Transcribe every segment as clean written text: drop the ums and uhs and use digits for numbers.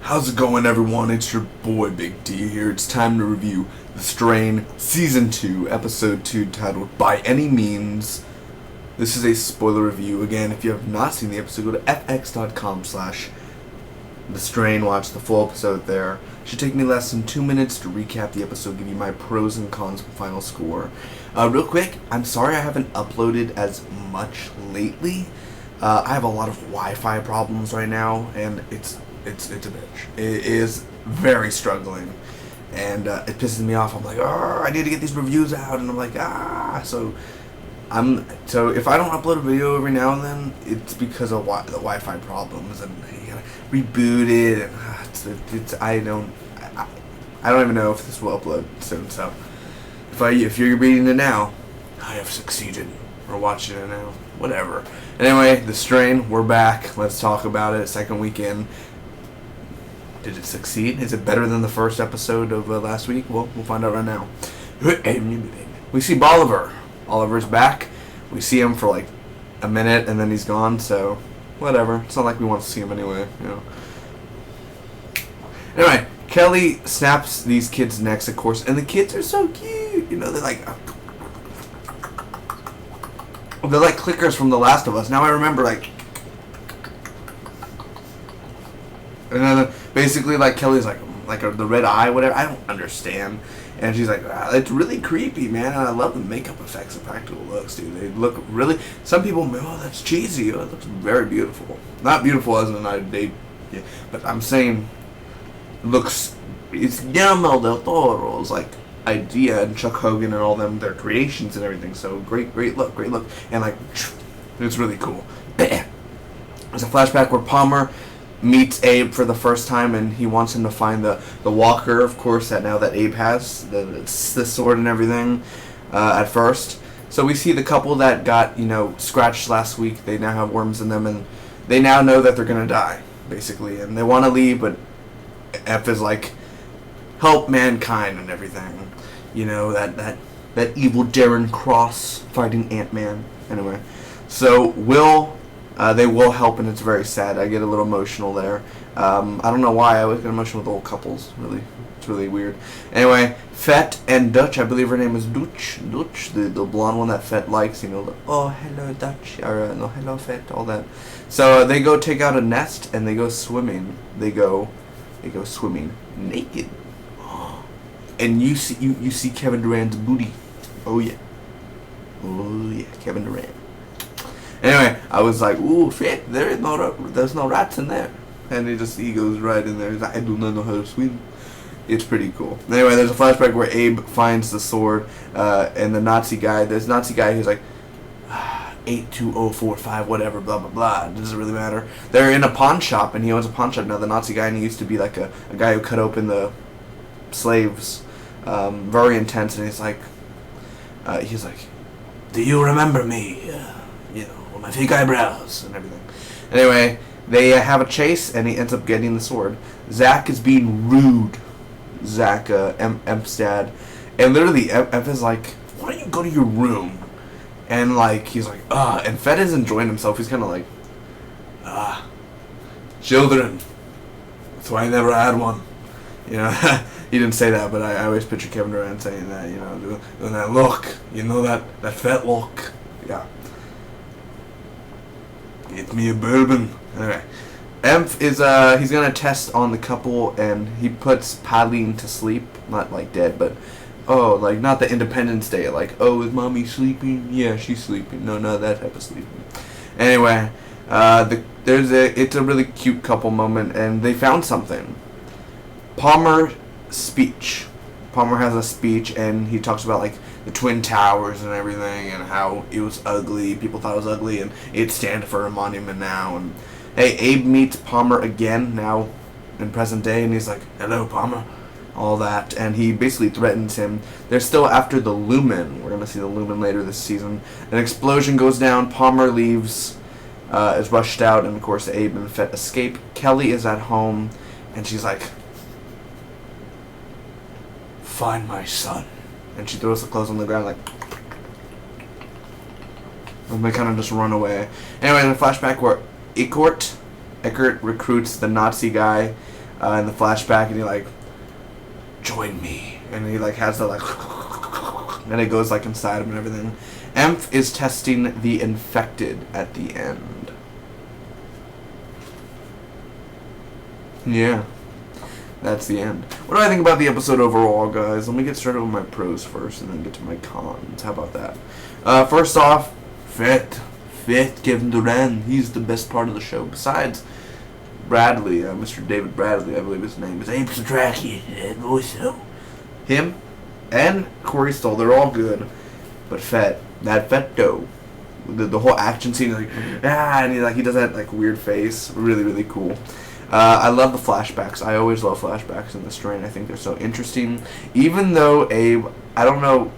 How's it going, everyone? It's your boy Big D here. It's time to review The Strain Season 2, Episode 2, titled By Any Means. This is a spoiler review. Again, if you have not seen the episode, go to fx.com/The Strain. Watch the full episode there. It should take me less than 2 minutes to recap the episode, give you my pros and cons and final score. Real quick, I'm sorry I haven't uploaded as much lately. I have a lot of Wi-Fi problems right now, and it's a bitch. It is very struggling, and it pisses me off. I'm like, I need to get these reviews out, and I'm like, So if I don't upload a video every now and then, it's because of the Wi-Fi problems, and you gotta reboot it, and I don't even know if this will upload soon. So if you're reading it now, I have succeeded. Or watching it now, whatever. Anyway, The Strain, we're back. Let's talk about it. Second weekend. Did it succeed? Is it better than the first episode of last week? Well, we'll find out right now. We see Bolivar. Oliver's back. We see him for like a minute and then he's gone, so whatever. It's not like we want to see him anyway, you know. Anyway, Kelly snaps these kids' necks, of course, and the kids are so cute. You know, they're like clickers from The Last of Us. Now I remember, like, and then basically, like, Kelly's like the red eye, whatever. I don't understand. And she's like, it's really creepy, man. And I love the makeup effects and practical looks, dude. They look really. Some people, that's cheesy. Oh, it looks very beautiful. Not beautiful as in yeah, but I'm saying, it's Guillermo del Toro's like idea, and Chuck Hogan and all them, their creations and everything. So great look, and like it's really cool. There's a flashback where Palmer meets Abe for the first time, and he wants him to find the walker, of course, that Abe has the sword and everything. At first, so we see the couple that got scratched last week. They now have worms in them, and they now know that they're gonna die, basically, and they want to leave, but F is like, help mankind and everything. That evil Darren Cross fighting Ant-Man. Anyway, so they will help, and it's very sad. I get a little emotional there. I don't know why. I always get emotional with old couples. Really, it's really weird. Anyway, Fett and Dutch. I believe her name is Dutch, the blonde one that Fett likes. Oh, hello Dutch, or no, hello Fett, all that. So they go take out a nest, and they go swimming. They go swimming naked. And you see Kevin Durant's booty. Oh yeah, Kevin Durant. Anyway, I was like, ooh, shit, there's no rats in there. And he goes right in there. He's like, I do not know how to swim. It's pretty cool. Anyway, there's a flashback where Abe finds the sword, and the Nazi guy. There's a Nazi guy who's like, 82045, whatever, blah blah blah. It doesn't really matter. They're in a pawn shop, and he owns a pawn shop now. The Nazi guy, and he used to be like a guy who cut open the slaves. Very intense, and he's like, do you remember me? With my fake eyebrows and everything. Anyway, they have a chase, and he ends up getting the sword. Zach is being rude. Zach, Emp's dad, and literally, Emp is like, why don't you go to your room? And like, he's like, and Fett is enjoying himself. He's kind of like, children. That's why I never had one. He didn't say that, but I always picture Kevin Durant saying that, doing that look, that Fett look. Yeah. Get me a bourbon. Anyway, Emph is, he's gonna test on the couple, and he puts Pauline to sleep. Not like dead, but, like not the Independence Day, like, is mommy sleeping? Yeah, she's sleeping. No, not that type of sleeping. Anyway, it's a really cute couple moment, and they found something. Palmer has a speech, and he talks about like the Twin Towers and everything, and how it was ugly. People thought it was ugly, and it stands for a monument now. And hey, Abe meets Palmer again now in present day, and he's like, hello Palmer, all that, and he basically threatens him. They're still after the Lumen. We're gonna see the Lumen later this season. An explosion goes down. Palmer leaves, is rushed out, and of course Abe and Fett escape. Kelly is at home, and she's like, find my son. And she throws the clothes on the ground, like, and they kind of just run away. Anyway, in a flashback where Eckert recruits the Nazi guy in the flashback, and he like, join me, and he like has the like, and it goes like inside him and everything. Emph is testing the infected at the end. Yeah, that's the end. What do I think about the episode overall, guys? Let me get started with my pros first, and then get to my cons. How about that? First off, Fett Kevin Durant. He's the best part of the show. Besides Bradley, Mr. David Bradley, I believe his name is. Abe Satraki, him, and Corey Stoll, they're all good. But Fett, that Fetto, the whole action scene, like, and he does that like weird face, really, really cool. I love the flashbacks. I always love flashbacks in the strain. I think they're so interesting. Even though Abe, I don't know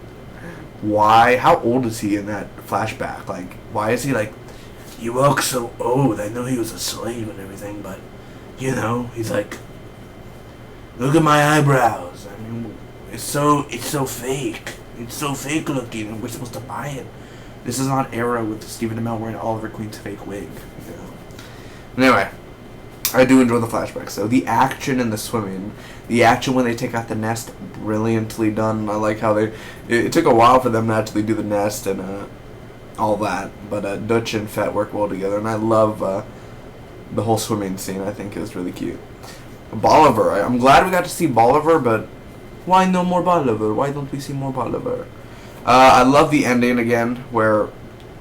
why, how old is he in that flashback? Like, why is he like, you look so old? I know he was a slave and everything, but, you know, he's like, look at my eyebrows. I mean, it's so fake. It's so fake looking, and we're supposed to buy it. This is not Arrow with Stephen Amell wearing Oliver Queen's fake wig. You know? Anyway, I do enjoy the flashbacks, though. The action in the swimming, the action when they take out the nest, brilliantly done. I like how it took a while for them to actually do the nest and all that, but Dutch and Fett work well together, and I love the whole swimming scene. I think is really cute. Bolivar, I'm glad we got to see Bolivar, but why no more Bolivar? Why don't we see more Bolivar? I love the ending again, where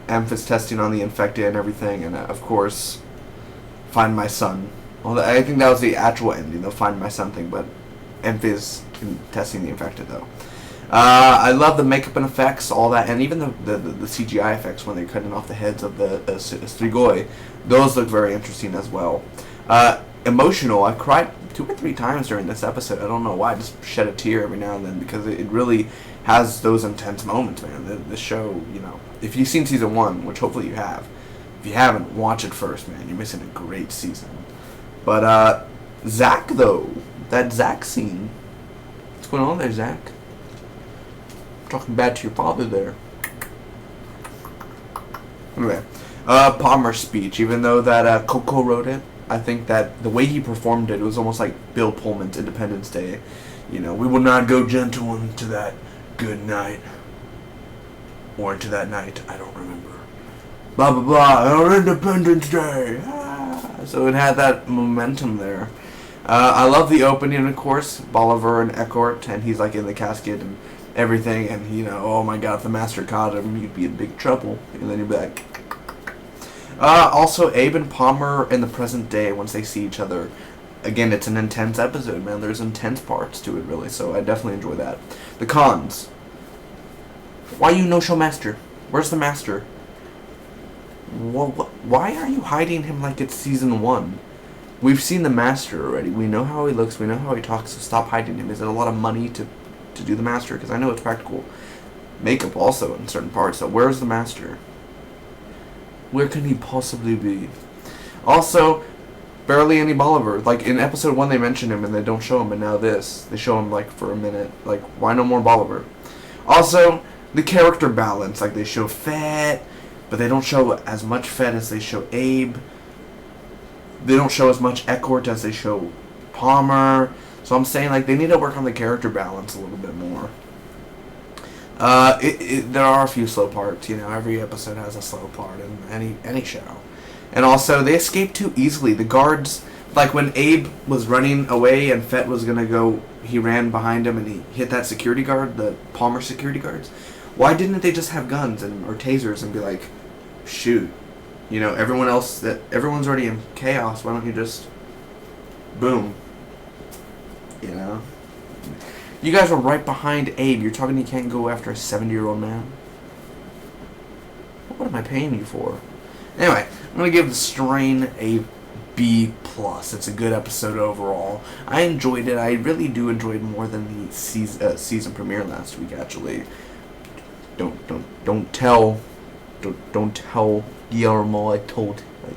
Emph is testing on the infected and everything, and of course, find my son. Well, I think that was the actual ending, the find my son thing, but Emph is testing the infected, though. I love the makeup and effects, all that, and even the CGI effects when they're cutting off the heads of the Strigoi. Those look very interesting as well. Emotional, I cried 2 or 3 times during this episode. I don't know why, I just shed a tear every now and then, because it really has those intense moments, man. The show, you know, if you've seen season 1, which hopefully you have, if you haven't, watch it first, man. You're missing a great season. But Zach, though, that Zach scene, what's going on there, Zach? Talking bad to your father there. Anyway, Palmer's speech, even though that Coco wrote it, I think that the way he performed it was almost like Bill Pullman's Independence Day. You know, we will not go gentle into that good night. Or into that night, I don't remember. Blah, blah, blah, our Independence Day. Ah. So it had that momentum there. I love the opening, of course, Bolivar and Eckort, and he's like in the casket and everything, and you know, oh my god, if the master caught him, you'd be in big trouble. And then you'd be like, also, Abe and Palmer in the present day, once they see each other, again, it's an intense episode, man. There's intense parts to it, really, so I definitely enjoy that. The cons. Why you no-show master? Where's the master? Why are you hiding him like it's season 1? We've seen the master already. We know how he looks. We know how he talks, so stop hiding him. Is it a lot of money to do the master? Because I know it's practical makeup also in certain parts, so where's the master? Where can he possibly be? Also, barely any Bolivar. Like, in episode 1 they mention him and they don't show him, and now this. They show him, like, for a minute. Like, why no more Bolivar? Also, the character balance. Like, they show Fett, but they don't show as much Fett as they show Abe. They don't show as much Eckort as they show Palmer. So I'm saying, like, they need to work on the character balance a little bit more. There are a few slow parts, you know. Every episode has a slow part in any show. And also, they escape too easily. The guards, like when Abe was running away and Fett was gonna go, he ran behind him and he hit that security guard, the Palmer security guards. Why didn't they just have guns or tasers and be like, shoot? You know, everyone's already in chaos. Why don't you just, boom? You know. You guys are right behind Abe. You're talking you can't go after a 70-year-old man? What am I paying you for? Anyway, I'm going to give The Strain a B+. It's a good episode overall. I enjoyed it. I really do enjoy it more than the season premiere last week, actually. Don't tell Guillermo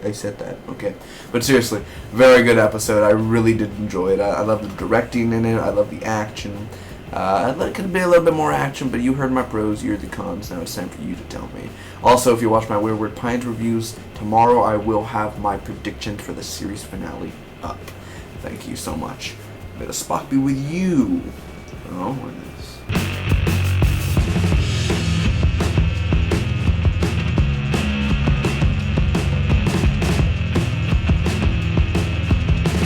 I said that, okay. But seriously, very good episode. I really did enjoy it. I love the directing in it. I love the action. It could be a little bit more action, but you heard my pros, you're the cons. Now it's time for you to tell me. Also, if you watch my Wayward Pines reviews, tomorrow I will have my prediction for the series finale up. Thank you so much. May the Spock be with you. Oh, what is this?